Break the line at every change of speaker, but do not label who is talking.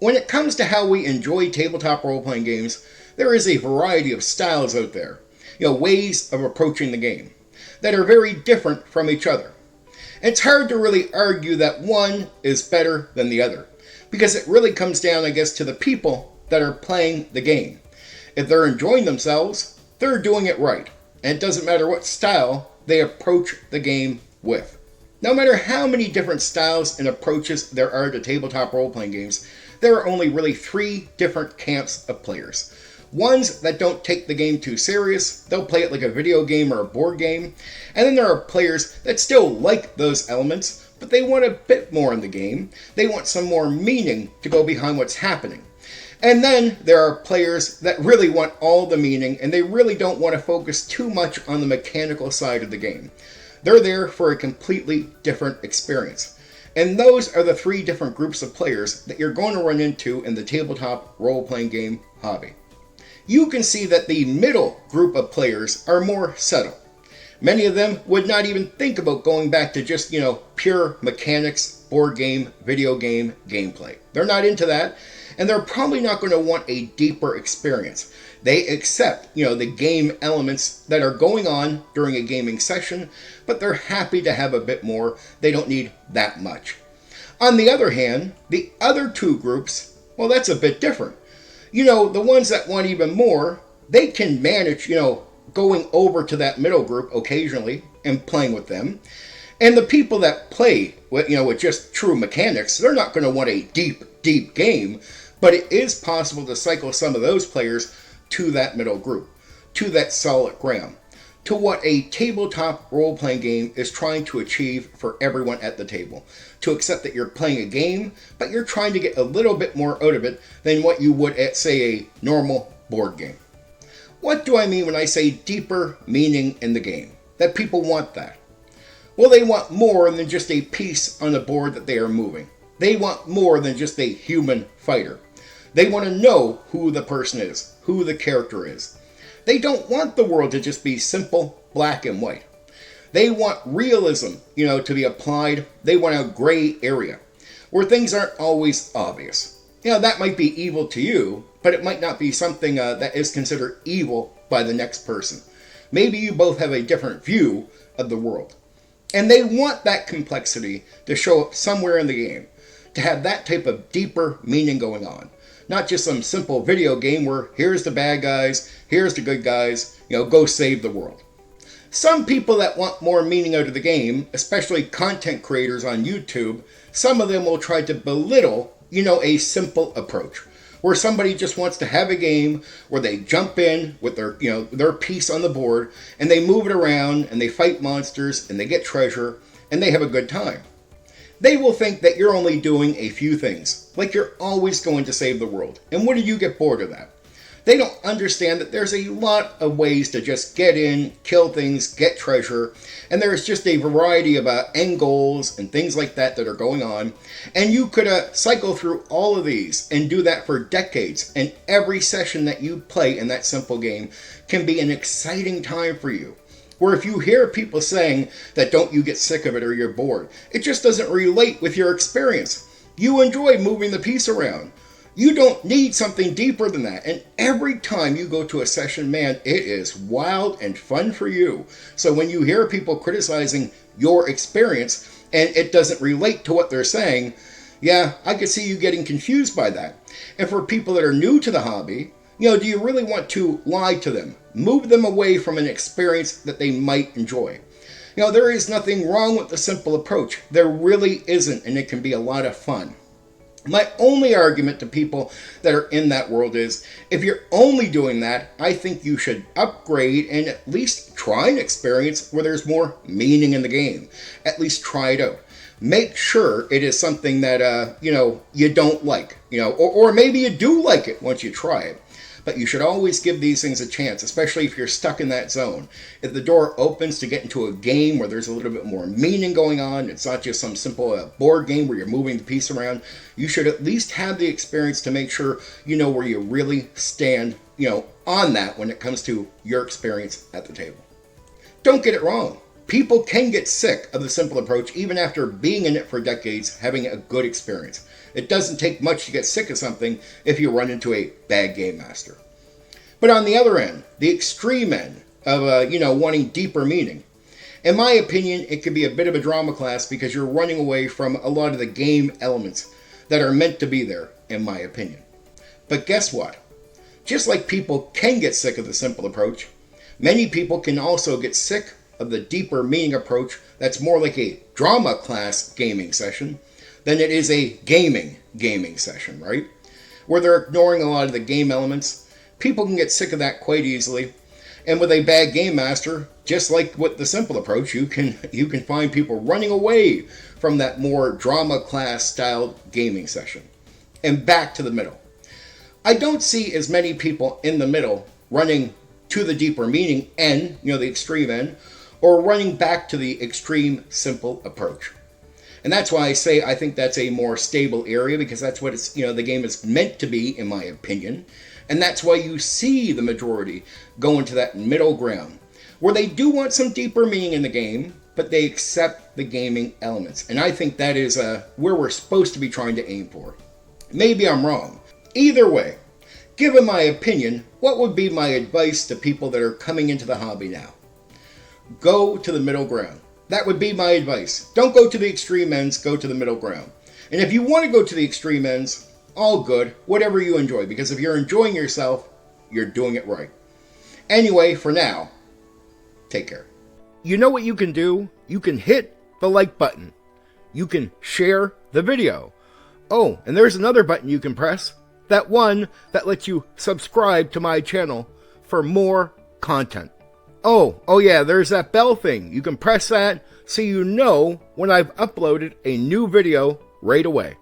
When it comes to how we enjoy tabletop role-playing games, there is a variety of styles out there, ways of approaching the game, that are very different from each other. It's hard to really argue that one is better than the other, because it really comes down, I guess, to the people that are playing the game. If they're enjoying themselves, they're doing it right, and it doesn't matter what style they approach the game with. No matter how many different styles and approaches there are to tabletop role-playing games, there are only really 3 different camps of players. Ones that don't take the game too serious, they'll play it like a video game or a board game, and then there are players that still like those elements, but they want a bit more in the game. They want some more meaning to go behind what's happening. And then there are players that really want all the meaning, and they really don't want to focus too much on the mechanical side of the game. They're there for a completely different experience. And those are the 3 different groups of players that you're going to run into in the tabletop role-playing game hobby. You can see that the middle group of players are more subtle. Many of them would not even think about going back to just, pure mechanics, board game, video game, gameplay. They're not into that, and they're probably not going to want a deeper experience. They accept, the game elements that are going on during a gaming session, but they're happy to have a bit more. They don't need that much. On the other hand, the other 2 groups, well, that's a bit different. The ones that want even more, they can manage, going over to that middle group occasionally and playing with them. And the people that play with, with just true mechanics, they're not going to want a deep game, but it is possible to cycle some of those players to that middle group, to that solid ground, to what a tabletop role-playing game is trying to achieve for everyone at the table. To accept that you're playing a game, but you're trying to get a little bit more out of it than what you would at, say, a normal board game. What do I mean when I say deeper meaning in the game? That people want that. Well, they want more than just a piece on the board that they are moving. They want more than just a human fighter. They want to know who the person is, who the character is. They don't want the world to just be simple black and white. They want realism, to be applied. They want a gray area where things aren't always obvious. That might be evil to you, but it might not be something that is considered evil by the next person. Maybe you both have a different view of the world. And they want that complexity to show up somewhere in the game, to have that type of deeper meaning going on. Not just some simple video game where here's the bad guys, here's the good guys, go save the world. Some people that want more meaning out of the game, especially content creators on YouTube, some of them will try to belittle, a simple approach. Where somebody just wants to have a game where they jump in with their piece on the board and they move it around and they fight monsters and they get treasure and they have a good time. They will think that you're only doing a few things, like you're always going to save the world. And when do you get bored of that? They don't understand that there's a lot of ways to just get in, kill things, get treasure, and there's just a variety of end goals and things like that that are going on. And you could cycle through all of these and do that for decades, and every session that you play in that simple game can be an exciting time for you. Where if you hear people saying that don't you get sick of it or you're bored, it just doesn't relate with your experience. You enjoy moving the piece around. You don't need something deeper than that. And every time you go to a session, man, it is wild and fun for you. So when you hear people criticizing your experience and it doesn't relate to what they're saying, yeah, I could see you getting confused by that. And for people that are new to the hobby, do you really want to lie to them? Move them away from an experience that they might enjoy. There is nothing wrong with the simple approach. There really isn't, and it can be a lot of fun. My only argument to people that are in that world is, if you're only doing that, I think you should upgrade and at least try an experience where there's more meaning in the game. At least try it out. Make sure it is something that, you don't like, or maybe you do like it once you try it. But you should always give these things a chance, especially if you're stuck in that zone. If the door opens to get into a game where there's a little bit more meaning going on, it's not just some simple board game where you're moving the piece around, you should at least have the experience to make sure you know where you really stand, on that when it comes to your experience at the table. Don't get it wrong. People can get sick of the simple approach even after being in it for decades, having a good experience. It doesn't take much to get sick of something if you run into a bad game master. But on the other end, the extreme end of, wanting deeper meaning, in my opinion, it could be a bit of a drama class because you're running away from a lot of the game elements that are meant to be there, in my opinion. But guess what? Just like people can get sick of the simple approach, many people can also get sick of the deeper meaning approach that's more like a drama class gaming session than it is a gaming session, right? Where they're ignoring a lot of the game elements. People can get sick of that quite easily. And with a bad game master, just like with the simple approach, you can find people running away from that more drama class style gaming session and back to the middle. I don't see as many people in the middle running to the deeper meaning end, the extreme end, or running back to the extreme simple approach. And that's why I say I think that's a more stable area, because that's what the game is meant to be, in my opinion. And that's why you see the majority go into that middle ground, where they do want some deeper meaning in the game, but they accept the gaming elements. And I think that is where we're supposed to be trying to aim for. Maybe I'm wrong. Either way, given my opinion, what would be my advice to people that are coming into the hobby now? Go to the middle ground. That would be my advice. Don't go to the extreme ends, go to the middle ground. And if you want to go to the extreme ends, all good, whatever you enjoy, because if you're enjoying yourself, you're doing it right. Anyway, for now, take care. You know what you can do? You can hit the like button. You can share the video. Oh, and there's another button you can press. That one that lets you subscribe to my channel for more content. Oh yeah, there's that bell thing. You can press that so you know when I've uploaded a new video right away.